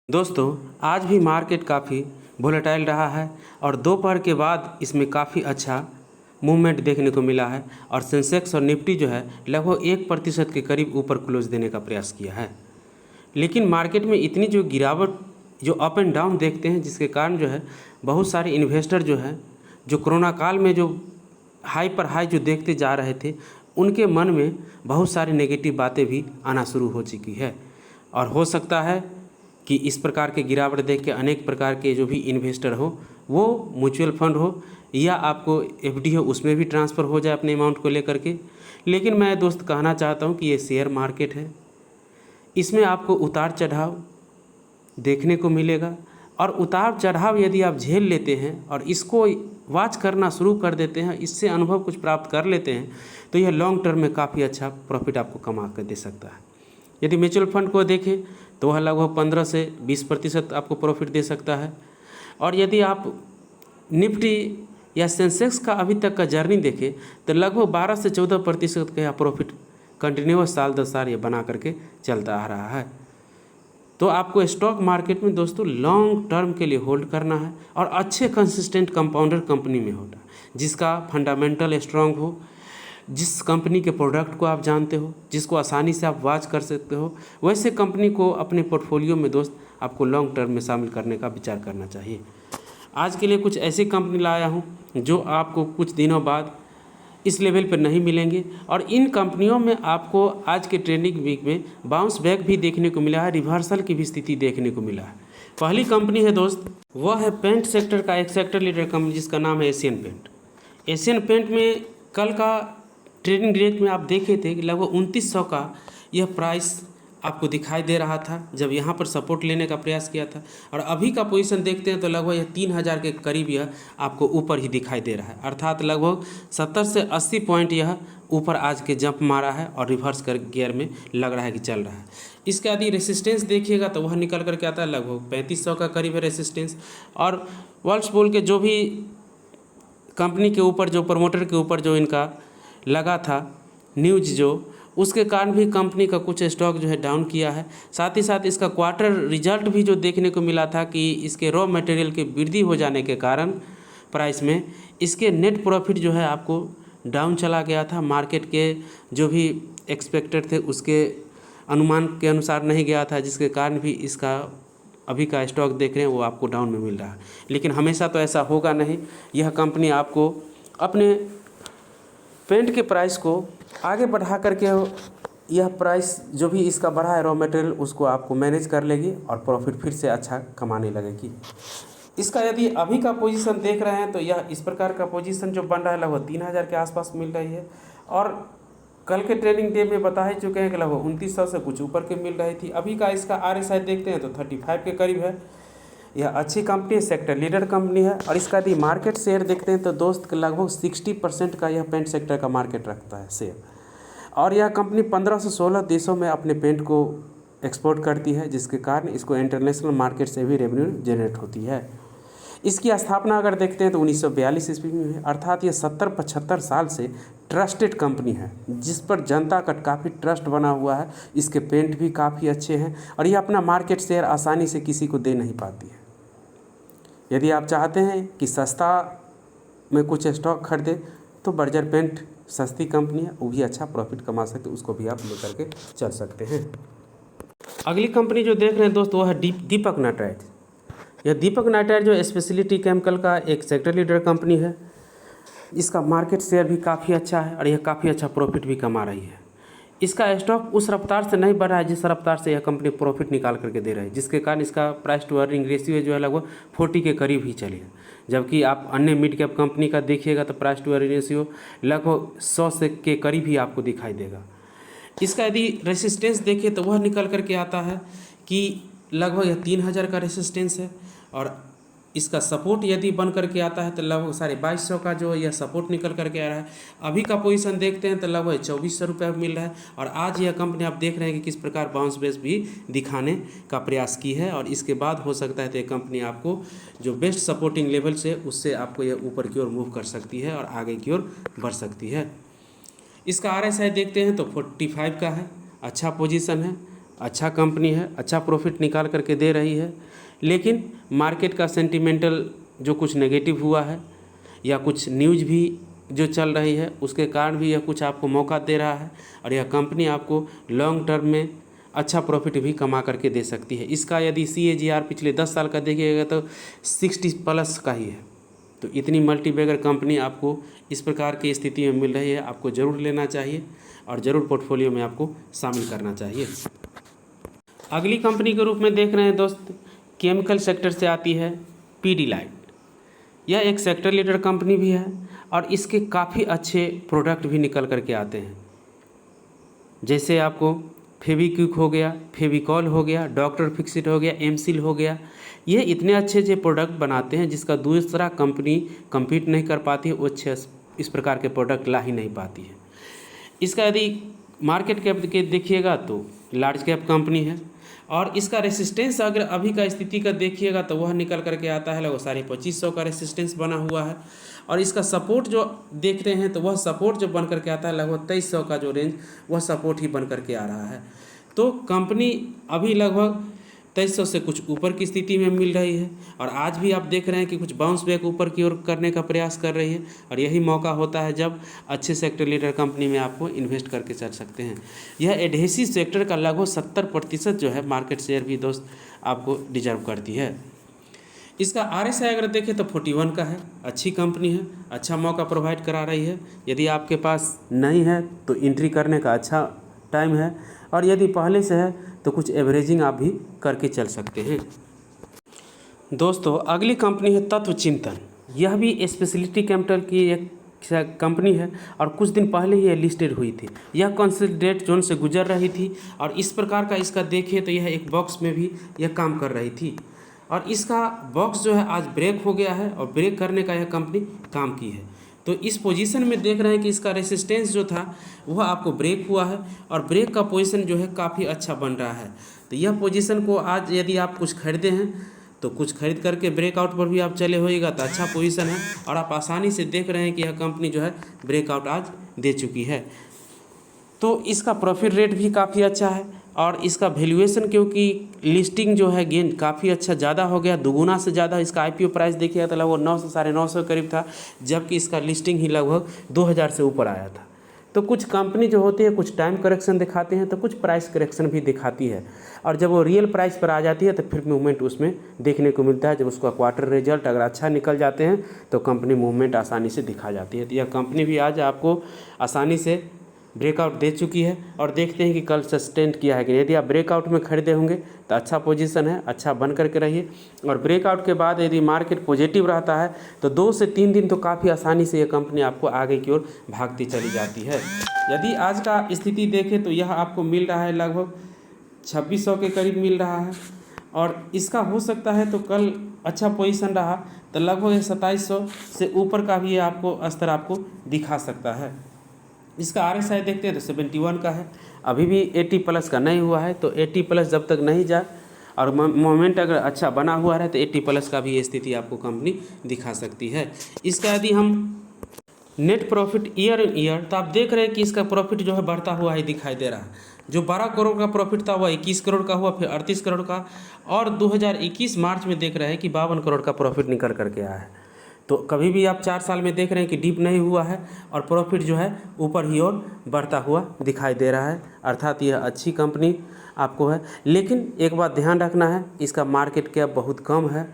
दोस्तों, आज भी मार्केट काफ़ी वोलेटाइल रहा है और दोपहर के बाद इसमें काफ़ी अच्छा मूवमेंट देखने को मिला है और सेंसेक्स और निफ्टी जो है लगभग 1% के करीब ऊपर क्लोज देने का प्रयास किया है। लेकिन मार्केट में इतनी जो गिरावट, जो अप एंड डाउन देखते हैं, जिसके कारण जो है बहुत सारे इन्वेस्टर जो है, जो कोरोना काल में जो हाई पर हाई जो देखते जा रहे थे, उनके मन में बहुत सारी नेगेटिव बातें भी आना शुरू हो चुकी है। और हो सकता है कि इस प्रकार के गिरावट देख के अनेक प्रकार के जो भी इन्वेस्टर हो, वो म्यूचुअल फंड हो या आपको एफडी हो, उसमें भी ट्रांसफ़र हो जाए अपने अमाउंट को लेकर के। लेकिन मैं दोस्त कहना चाहता हूँ कि ये शेयर मार्केट है, इसमें आपको उतार चढ़ाव देखने को मिलेगा और उतार चढ़ाव यदि आप झेल लेते हैं और इसको वॉच करना शुरू कर देते हैं, इससे अनुभव कुछ प्राप्त कर लेते हैं, तो यह लॉन्ग टर्म में काफ़ी अच्छा प्रॉफिट आपको कमा कर दे सकता है। यदि म्यूचुअल फंड को देखें तो वह लगभग 15 से 20% आपको प्रॉफिट दे सकता है। और यदि आप निफ्टी या सेंसेक्स का अभी तक का जर्नी देखें तो लगभग 12 से 14% का यह प्रॉफिट कंटिन्यूस साल दर साल ये बना करके चलता आ रहा है। तो आपको स्टॉक मार्केट में दोस्तों लॉन्ग टर्म के लिए होल्ड करना है और अच्छे कंसिस्टेंट कंपाउंडर कंपनी में होना, जिसका फंडामेंटल स्ट्रांग हो, जिस कंपनी के प्रोडक्ट को आप जानते हो, जिसको आसानी से आप वॉच कर सकते हो, वैसे कंपनी को अपने पोर्टफोलियो में दोस्त आपको लॉन्ग टर्म में शामिल करने का विचार करना चाहिए। आज के लिए कुछ ऐसी कंपनी लाया हूँ जो आपको कुछ दिनों बाद इस लेवल पर नहीं मिलेंगे और इन कंपनियों में आपको आज के ट्रेंडिंग वीक में बाउंस बैक भी देखने को मिला है, रिवर्सल की भी स्थिति देखने को मिला है। पहली कंपनी है दोस्त, वह है पेंट सेक्टर का एक सेक्टर लीडर कंपनी जिसका नाम है एशियन पेंट। एशियन पेंट में कल का ट्रेडिंग रेट में आप देखे थे कि लगभग 2900 का यह प्राइस आपको दिखाई दे रहा था जब यहाँ पर सपोर्ट लेने का प्रयास किया था, और अभी का पोजीशन देखते हैं तो लगभग यह 3000 के करीब यह आपको ऊपर ही दिखाई दे रहा है, अर्थात लगभग 70 से 80 पॉइंट यह ऊपर आज के जंप मारा है और रिवर्स कर गियर में लग रहा है कि चल रहा है। इसके यदि रेसिस्टेंस देखिएगा तो वह निकल करके आता है लगभग 3500 का करीब है रेसिस्टेंस। और वर्ल्सपूल के जो भी कंपनी के ऊपर, जो प्रमोटर के ऊपर जो इनका लगा था न्यूज, जो उसके कारण भी कंपनी का कुछ स्टॉक जो है डाउन किया है। साथ ही साथ इसका क्वार्टर रिजल्ट भी जो देखने को मिला था कि इसके रॉ मटेरियल के वृद्धि हो जाने के कारण प्राइस में इसके नेट प्रॉफिट जो है आपको डाउन चला गया था। मार्केट के जो भी एक्सपेक्टेड थे उसके अनुमान के अनुसार नहीं गया था, जिसके कारण भी इसका अभी का स्टॉक देख रहे हैं वो आपको डाउन में मिल रहा है। लेकिन हमेशा तो ऐसा होगा नहीं, यह कंपनी आपको अपने पेंट के प्राइस को आगे बढ़ा करके यह प्राइस जो भी इसका बढ़ा है रॉ मटेरियल, उसको आपको मैनेज कर लेगी और प्रॉफिट फिर से अच्छा कमाने लगेगी। इसका यदि अभी का पोजीशन देख रहे हैं तो यह इस प्रकार का पोजीशन जो बन रहा है लगभग 3000 के आसपास मिल रही है और कल के ट्रेडिंग डे में बता ही चुके हैं कि लगभग 2900 से कुछ ऊपर के मिल रही थी। अभी का इसका RSI देखते हैं तो 35 के करीब है। यह अच्छी कंपनी है, सेक्टर लीडर कंपनी है। और इसका यदि मार्केट शेयर देखते हैं तो दोस्त लगभग 60% का यह पेंट सेक्टर का मार्केट रखता है शेयर। और यह कंपनी 15 से 16 देशों में अपने पेंट को एक्सपोर्ट करती है, जिसके कारण इसको इंटरनेशनल मार्केट से भी रेवेन्यू जनरेट होती है। इसकी स्थापना अगर देखते हैं तो 1942 ईस्वी में है, अर्थात ये 70-75 साल से ट्रस्टेड कंपनी है, जिस पर जनता का काफ़ी ट्रस्ट बना हुआ है। इसके पेंट भी काफ़ी अच्छे हैं और ये अपना मार्केट शेयर आसानी से किसी को दे नहीं पाती है। यदि आप चाहते हैं कि सस्ता में कुछ स्टॉक खरीदे तो बर्जर पेंट सस्ती कंपनी है, वो भी अच्छा प्रॉफिट कमा सकते, उसको भी आप लेकर के चल सकते हैं। अगली कंपनी जो देख रहे हैं दोस्त वो है दीपक नाइट्राइट। यह दीपक नाइट्राइट जो स्पेशलिटी केमिकल का एक सेक्टर लीडर कंपनी है। इसका मार्केट शेयर भी काफ़ी अच्छा है और यह काफ़ी अच्छा प्रॉफिट भी कमा रही है। इसका स्टॉक उस रफ्तार से नहीं बढ़ रहा है जिस रफ्तार से यह कंपनी प्रॉफिट निकाल करके दे रही है, जिसके कारण इसका प्राइस टू अर्निंग रेशियो जो है लगभग 40 के करीब ही चली है। जबकि आप अन्य मिड कैप कंपनी का देखिएगा तो प्राइस टू अर्निंग रेशियो लगभग 100 से के करीब ही आपको दिखाई देगा। इसका यदि रेसिस्टेंस देखिए तो वह निकल करके आता है कि लगभग यह 3000 का रेसिस्टेंस है और इसका सपोर्ट यदि बन करके आता है तो लगभग 2250 का जो यह सपोर्ट निकल करके आ रहा है। अभी का पोजीशन देखते हैं तो लगभग 2400 रुपये मिल रहा है और आज यह कंपनी आप देख रहे हैं कि किस प्रकार बाउंस बेस भी दिखाने का प्रयास की है और इसके बाद हो सकता है तो यह कंपनी आपको जो बेस्ट सपोर्टिंग लेवल से उससे आपको यह ऊपर की ओर मूव कर सकती है और आगे की ओर बढ़ सकती है। इसका RSI देखते हैं तो 45 का है, अच्छा पोजीशन है अच्छा कंपनी है, अच्छा प्रॉफिट निकाल करके दे रही है, लेकिन मार्केट का सेंटिमेंटल जो कुछ नेगेटिव हुआ है या कुछ न्यूज़ भी जो चल रही है उसके कारण भी यह कुछ आपको मौका दे रहा है और यह कंपनी आपको लॉन्ग टर्म में अच्छा प्रॉफिट भी कमा करके दे सकती है। इसका यदि CAGR पिछले 10 साल का देखिएगा तो 60+ का ही है। तो इतनी मल्टीबैगर कंपनी आपको इस प्रकार की स्थिति में मिल रही है, आपको ज़रूर लेना चाहिए और ज़रूर पोर्टफोलियो में आपको शामिल करना चाहिए। अगली कंपनी के रूप में देख रहे हैं दोस्त, केमिकल सेक्टर से आती है पीडीलाइट। यह एक सेक्टर लीडर कंपनी भी है और इसके काफ़ी अच्छे प्रोडक्ट भी निकल करके आते हैं, जैसे आपको फेविक्विक हो गया, फेविकॉल हो गया, डॉक्टर फिक्सिट हो गया, एमसील हो गया। ये इतने अच्छे अच्छे प्रोडक्ट बनाते हैं जिसका दूसरा कंपनी compete नहीं कर पाती है, वो अच्छे इस प्रकार के प्रोडक्ट ला ही नहीं पाती है। इसका यदि मार्केट कैप के देखिएगा तो लार्ज कैप कंपनी है और इसका रेसिस्टेंस अगर अभी का स्थिति का देखिएगा तो वह निकल करके आता है लगभग 2550 का रेसिस्टेंस बना हुआ है और इसका सपोर्ट जो देख रहे हैं तो वह सपोर्ट जो बन करके आता है लगभग 2300 का जो रेंज, वह सपोर्ट ही बन करके आ रहा है। तो कंपनी अभी लगभग 2300 से कुछ ऊपर की स्थिति में मिल रही है और आज भी आप देख रहे हैं कि कुछ बाउंस बैक ऊपर की ओर करने का प्रयास कर रही है और यही मौका होता है जब अच्छे सेक्टर लीडर कंपनी में आपको इन्वेस्ट करके चल सकते हैं। यह एडहेसिव सेक्टर का लगभग 70% जो है मार्केट शेयर भी दोस्त आपको डिजर्व करती है। इसका RSI अगर देखें तो 41 का है, अच्छी कंपनी है, अच्छा मौका प्रोवाइड करा रही है। यदि आपके पास नहीं है तो एंट्री करने का अच्छा टाइम है और यदि पहले से है तो कुछ एवरेजिंग आप भी करके चल सकते हैं। दोस्तों अगली कंपनी है तत्व चिंतन। यह भी स्पेशलिटी कैपिटल की एक कंपनी है और कुछ दिन पहले ही लिस्टेड हुई थी। यह कंसोलिडेट जोन से गुजर रही थी और इस प्रकार का इसका देखें तो यह एक बॉक्स में भी यह काम कर रही थी और इसका बॉक्स जो है आज ब्रेक हो गया है और ब्रेक करने का यह कंपनी काम की है। तो इस पोजीशन में देख रहे हैं कि इसका रेसिस्टेंस जो था वह आपको ब्रेक हुआ है और ब्रेक का पोजीशन जो है काफ़ी अच्छा बन रहा है। तो यह पोजीशन को आज यदि आप कुछ खरीदे हैं तो कुछ खरीद करके ब्रेकआउट पर भी आप चले होइएगा तो अच्छा पोजीशन है और आप आसानी से देख रहे हैं कि यह कंपनी जो है ब्रेकआउट आज दे चुकी है। तो इसका प्रॉफिट रेट भी काफ़ी अच्छा है और इसका वैल्यूएशन क्योंकि लिस्टिंग जो है गेन काफ़ी अच्छा ज़्यादा हो गया, दुगुना से ज़्यादा इसका IPO प्राइस देखिएगा तो लगभग 900 से 950 करीब था, जबकि इसका लिस्टिंग ही लगभग 2000 से ऊपर आया था। तो कुछ कंपनी जो होती है कुछ टाइम करेक्शन दिखाते हैं तो कुछ प्राइस करेक्शन भी दिखाती है और जब वो रियल प्राइस पर आ जाती है तो फिर मूवमेंट उसमें देखने को मिलता है। जब उसका क्वार्टर रिजल्ट अगर अच्छा निकल जाते हैं तो कंपनी मूवमेंट आसानी से दिखा जाती है। तो यह कंपनी भी आज आपको आसानी से ब्रेकआउट दे चुकी है और देखते हैं कि कल सस्टेन किया है कि यदि आप ब्रेकआउट में खरीदे होंगे तो अच्छा पोजीशन है, अच्छा बन करके रहिए और ब्रेकआउट के बाद यदि मार्केट पॉजिटिव रहता है तो 2 से 3 दिन तो काफ़ी आसानी से ये कंपनी आपको आगे की ओर भागती चली जाती है। यदि आज का स्थिति देखें तो यह आपको मिल रहा है लगभग 2600 के करीब मिल रहा है और इसका हो सकता है तो कल अच्छा पोजीशन रहा तो लगभग 2700 से ऊपर का भी आपको स्तर आपको दिखा सकता है। इसका RSI देखते हैं तो 71 का है, अभी भी 80+ का नहीं हुआ है। तो 80+ जब तक नहीं जाए और मोमेंट अगर अच्छा बना हुआ है तो 80+ का भी स्थिति आपको कंपनी दिखा सकती है। इसका यदि हम net profit year in year तो आप देख रहे हैं कि इसका प्रॉफिट जो है बढ़ता हुआ ही दिखाई दे रहा है। जो 12 करोड़ का प्रॉफिट था वह 21 करोड़ का हुआ, फिर 38 करोड़ का और 2021 मार्च में देख रहे हैं कि 52 करोड़ का प्रॉफिट निकल करके आया है। तो कभी भी आप 4 साल में देख रहे हैं कि डीप नहीं हुआ है और प्रॉफिट जो है ऊपर ही और बढ़ता हुआ दिखाई दे रहा है, अर्थात यह अच्छी कंपनी आपको है। लेकिन एक बात ध्यान रखना है, इसका मार्केट कैप बहुत कम है,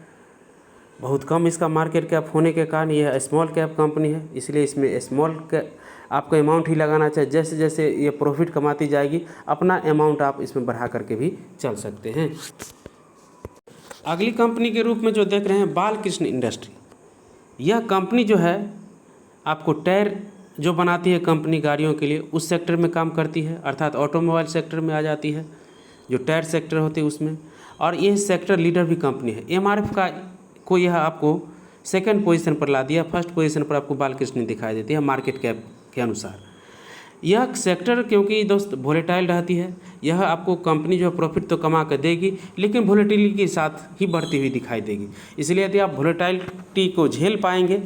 बहुत कम इसका मार्केट कैप होने के कारण यह स्मॉल कैप कंपनी है, इसलिए इसमें स्मॉल कैप आपको अमाउंट ही लगाना चाहिए। जैसे जैसे ये प्रॉफिट कमाती जाएगी अपना अमाउंट आप इसमें बढ़ा करके भी चल सकते हैं। अगली कंपनी के रूप में जो देख रहे हैं बालकृष्ण इंडस्ट्री। यह कंपनी जो है आपको टायर जो बनाती है कंपनी गाड़ियों के लिए उस सेक्टर में काम करती है, अर्थात ऑटोमोबाइल सेक्टर में आ जाती है, जो टायर सेक्टर होते हैं उसमें। और ये सेक्टर लीडर भी कंपनी है। MRF का को यह आपको सेकंड पोजीशन पर ला दिया, फर्स्ट पोजीशन पर आपको बालकृष्ण दिखाई देती है मार्केट कैप के अनुसार। यह सेक्टर क्योंकि दोस्त वोलेटाइल रहती है, यह आपको कंपनी जो है प्रॉफिट तो कमा कर देगी लेकिन वोलेटिलिटी के साथ ही बढ़ती हुई दिखाई देगी। इसलिए यदि आप वोलेटाइलिटी को झेल पाएंगे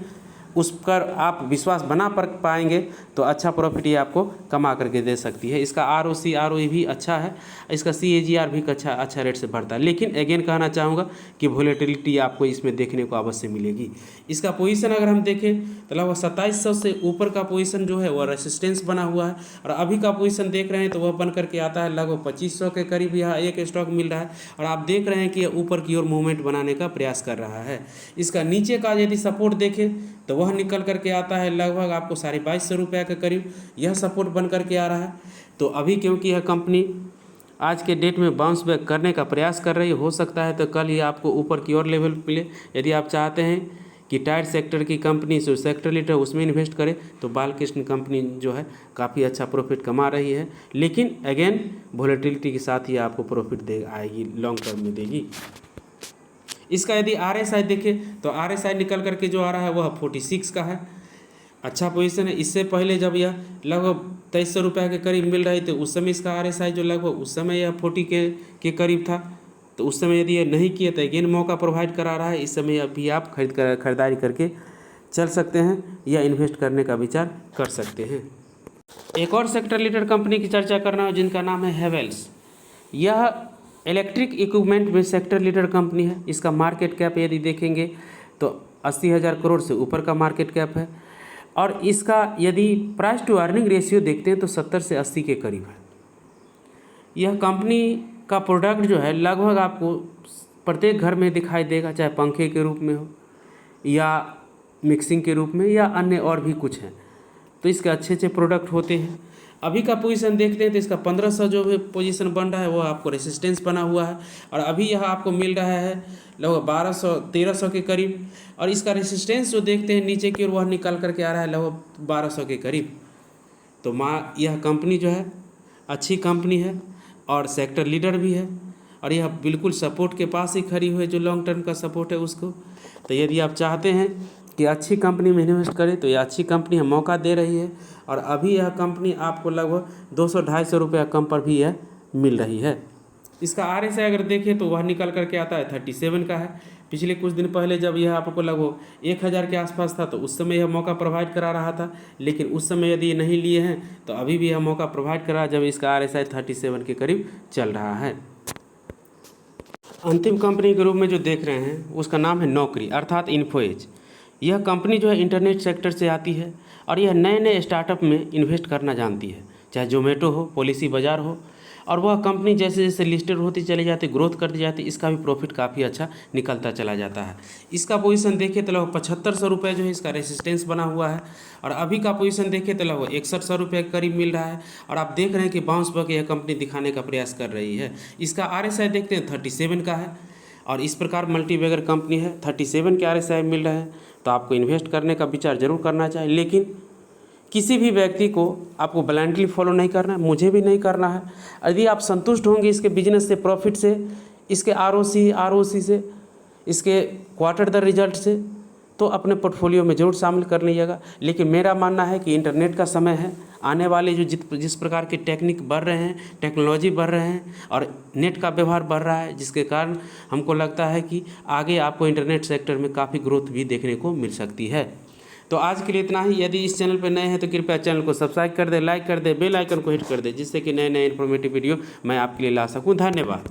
उस पर आप विश्वास बना पर पाएंगे तो अच्छा प्रॉफिट ये आपको कमा करके दे सकती है। इसका ROC ROE भी अच्छा है, इसका CAGR भी अच्छा रेट से बढ़ता है। लेकिन अगेन कहना चाहूँगा कि वोलेटिलिटी आपको इसमें देखने को अवश्य मिलेगी। इसका पोजीशन अगर हम देखें तो लगभग 2700 से ऊपर का पोजीशन जो है वह रेसिस्टेंस बना हुआ है, और अभी का पोजीशन देख रहे हैं तो वह बन करके आता है लगभग 2500 के करीब यहाँ एक स्टॉक मिल रहा है, और आप देख रहे हैं कि यह ऊपर की ओर मूवमेंट बनाने का प्रयास कर रहा है। इसका नीचे का यदि सपोर्ट देखें तो वह निकल करके आता है लगभग आपको 2250 रुपये के करीब, यह सपोर्ट बन करके आ रहा है। तो अभी क्योंकि यह कंपनी आज के डेट में बाउंस बैक करने का प्रयास कर रही हो सकता है तो कल ही आपको ऊपर की ओर लेवल मिले। यदि आप चाहते हैं कि टायर सेक्टर की कंपनी जो सेक्टर लीडर उसमें इन्वेस्ट करें तो बालकृष्ण कंपनी जो है काफ़ी अच्छा प्रॉफिट कमा रही है, लेकिन अगेन वोलेटिलिटी के साथ ही आपको प्रॉफिट दे आएगी, लॉन्ग टर्म में देगी। इसका यदि RSI देखें तो RSI निकल करके जो आ रहा है वह 46 का है, अच्छा पोजीशन है। इससे पहले जब यह लगभग 2300 रुपये के करीब मिल रही थी उस समय इसका RSI जो लगभग उस समय यह 40 के करीब था, तो उस समय यदि ये नहीं किए तो अगेन मौका प्रोवाइड करा रहा है। इस समय अभी आप खरीदारी करके चल सकते हैं या इन्वेस्ट करने का विचार कर सकते हैं। एक और सेक्टर लीडर कंपनी की चर्चा करना है जिनका नाम है हेवेल्स। यह इलेक्ट्रिक इक्विपमेंट में सेक्टर लीडर कंपनी है। इसका मार्केट कैप यदि देखेंगे तो 80,000 करोड़ से ऊपर का मार्केट कैप है, और इसका यदि प्राइस टू अर्निंग रेशियो देखते हैं तो 70 से 80 के करीब है। यह कंपनी का प्रोडक्ट जो है लगभग आपको प्रत्येक घर में दिखाई देगा, चाहे पंखे के रूप में हो या मिक्सिंग के रूप में या अन्य और भी कुछ हैं, तो इसके अच्छे प्रोडक्ट होते हैं। अभी का पोजीशन देखते हैं तो इसका 1500 जो भी पोजीशन बन रहा है वो आपको रेसिस्टेंस बना हुआ है, और अभी यह आपको मिल रहा है लगभग 1300 के करीब, और इसका रेसिस्टेंस जो देखते हैं नीचे की ओर वह निकल करके आ रहा है लगभग 1200 के करीब। तो यह कंपनी जो है अच्छी कंपनी है और सेक्टर लीडर भी है, और यह बिल्कुल सपोर्ट के पास ही खड़ी हुई है जो लॉन्ग टर्म का सपोर्ट है उसको। तो यदि आप चाहते हैं कि अच्छी कंपनी में इन्वेस्ट करें तो यह अच्छी कंपनी मौका दे रही है, और अभी यह कंपनी आपको लगभग 200-250 रुपये कम पर भी यह मिल रही है। इसका RSI अगर देखें तो वह निकल करके आता है 37 का है। पिछले कुछ दिन पहले जब यह आपको लगभग 1000 के आसपास था तो उस समय यह मौका प्रोवाइड करा रहा था, लेकिन उस समय यदि नहीं लिए हैं तो अभी भी यह मौका प्रोवाइड करा जब इसका RSI 37 के करीब चल रहा है। अंतिम कंपनी के रूप में जो देख रहे हैं उसका नाम है नौकरी अर्थात इन्फोएज। यह कंपनी जो है इंटरनेट सेक्टर से आती है, और यह नए स्टार्टअप में इन्वेस्ट करना जानती है, चाहे जोमेटो हो, पॉलिसी बाज़ार हो, और वह कंपनी जैसे जैसे लिस्टेड होती चली जाती, ग्रोथ करती जाती, इसका भी प्रॉफिट काफ़ी अच्छा निकलता चला जाता है। इसका पोजीशन देखें तो लगभग 7500 रुपये जो है इसका रेसिस्टेंस बना हुआ है, और अभी का पोजीशन देखें तो लगभग 6100 रुपये के करीब मिल रहा है, और आप देख रहे हैं कि बाउंस बैक यह कंपनी दिखाने का प्रयास कर रही है। इसका RSI देखते हैं 37 का है, और इस प्रकार मल्टीबैगर कंपनी है, 37 के RSI मिल रहे हैं, तो आपको इन्वेस्ट करने का विचार जरूर करना चाहिए। लेकिन किसी भी व्यक्ति को आपको ब्लाइंडली फॉलो नहीं करना है, मुझे भी नहीं करना है। यदि आप संतुष्ट होंगे इसके बिजनेस से, प्रॉफिट से, इसके ROC से, इसके क्वार्टर द रिजल्ट से, तो अपने पोर्टफोलियो में जरूर शामिल कर लीजिएगा। लेकिन मेरा मानना है कि इंटरनेट का समय है, आने वाले जो जिस प्रकार के टेक्निक बढ़ रहे हैं, टेक्नोलॉजी बढ़ रहे हैं, और नेट का व्यवहार बढ़ रहा है, जिसके कारण हमको लगता है कि आगे आपको इंटरनेट सेक्टर में काफ़ी ग्रोथ भी देखने को मिल सकती है। तो आज के लिए इतना ही। यदि इस चैनल पर नए हैं तो कृपया चैनल को सब्सक्राइब कर दे, लाइक कर दे, बेल आइकन को हिट कर दे, जिससे कि नए इन्फॉर्मेटिव वीडियो मैं आपके लिए ला सकूं। धन्यवाद।